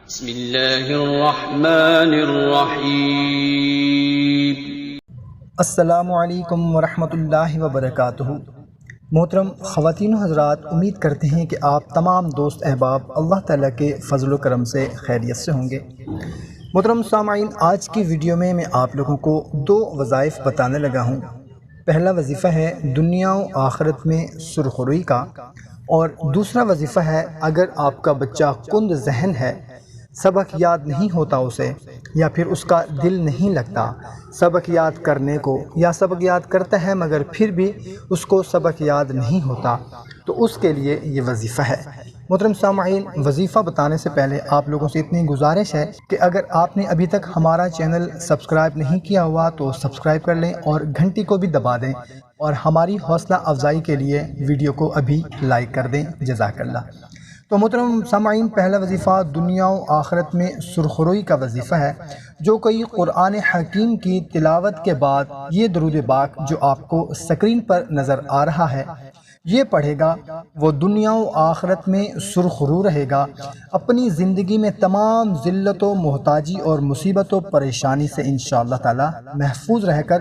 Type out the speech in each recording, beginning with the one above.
بسم اللہ الرحمن الرحیم۔ السلام علیکم ورحمۃ اللہ وبرکاتہ۔ محترم خواتین و حضرات، امید کرتے ہیں کہ آپ تمام دوست احباب اللہ تعالیٰ کے فضل و کرم سے خیریت سے ہوں گے۔ محترم سامعین، آج کی ویڈیو میں آپ لوگوں کو دو وظائف بتانے لگا ہوں۔ پہلا وظیفہ ہے دنیا و آخرت میں سرخروئی کا، اور دوسرا وظیفہ ہے اگر آپ کا بچہ کند ذہن ہے، سبق یاد نہیں ہوتا اسے، یا پھر اس کا دل نہیں لگتا سبق یاد کرنے کو، یا سبق یاد کرتا ہے مگر پھر بھی اس کو سبق یاد نہیں ہوتا، تو اس کے لیے یہ وظیفہ ہے۔ محترم سامعین، وظیفہ بتانے سے پہلے آپ لوگوں سے اتنی گزارش ہے کہ اگر آپ نے ابھی تک ہمارا چینل سبسکرائب نہیں کیا ہوا تو سبسکرائب کر لیں اور گھنٹی کو بھی دبا دیں، اور ہماری حوصلہ افزائی کے لیے ویڈیو کو ابھی لائک کر دیں۔ جزاک اللہ۔ تو محترم سامعین، پہلا وظیفہ دنیا و آخرت میں سرخروئی کا وظیفہ ہے۔ جو کوئی قرآن حکیم کی تلاوت کے بعد یہ درود پاک جو آپ کو سکرین پر نظر آ رہا ہے یہ پڑھے گا، وہ دنیا و آخرت میں سرخرو رہے گا، اپنی زندگی میں تمام ذلت و محتاجی اور مصیبت و پریشانی سے انشاءاللہ تعالی محفوظ رہ کر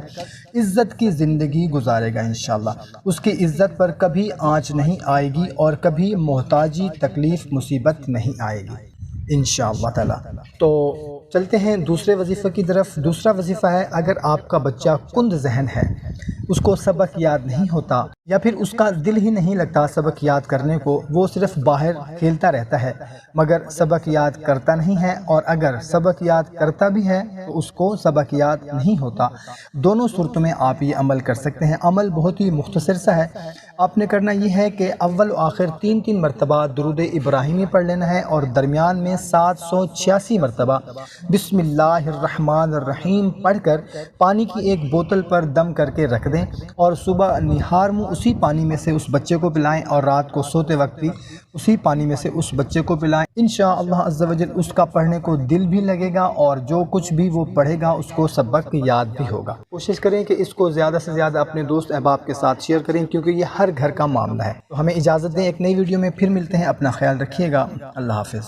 عزت کی زندگی گزارے گا انشاءاللہ۔ اس کی عزت پر کبھی آنچ نہیں آئے گی اور کبھی محتاجی، تکلیف، مصیبت نہیں آئے گی انشاءاللہ تعالی۔ تو چلتے ہیں دوسرے وظیفے کی طرف۔ دوسرا وظیفہ ہے اگر آپ کا بچہ کند ذہن ہے، اس کو سبق یاد نہیں ہوتا، یا پھر اس کا دل ہی نہیں لگتا سبق یاد کرنے کو، وہ صرف باہر کھیلتا رہتا ہے مگر سبق یاد کرتا نہیں ہے، اور اگر سبق یاد کرتا بھی ہے تو اس کو سبق یاد نہیں ہوتا، دونوں صورتوں میں آپ یہ عمل کر سکتے ہیں۔ عمل بہت ہی مختصر سا ہے۔ آپ نے کرنا یہ ہے کہ اول و آخر 3 مرتبہ درود ابراہیمی پڑھ لینا ہے، اور درمیان میں 786 مرتبہ بسم اللہ الرحمن الرحیم پڑھ کر پانی کی ایک بوتل پر دم کر کے رکھ دیں، اور صبح نہار منہ اسی پانی میں سے اس بچے کو پلائیں، اور رات کو سوتے وقت بھی اسی پانی میں سے اس بچے کو پلائیں۔ انشاءاللہ عز و جل اس کا پڑھنے کو دل بھی لگے گا، اور جو کچھ بھی وہ پڑھے گا اس کو سبق یاد بھی ہوگا۔ کوشش کریں کہ اس کو زیادہ سے زیادہ اپنے دوست احباب کے ساتھ شیئر کریں، کیونکہ یہ ہر گھر کا معاملہ ہے۔ تو ہمیں اجازت دیں، ایک نئی ویڈیو میں پھر ملتے ہیں۔ اپنا خیال رکھیے گا۔ اللہ حافظ۔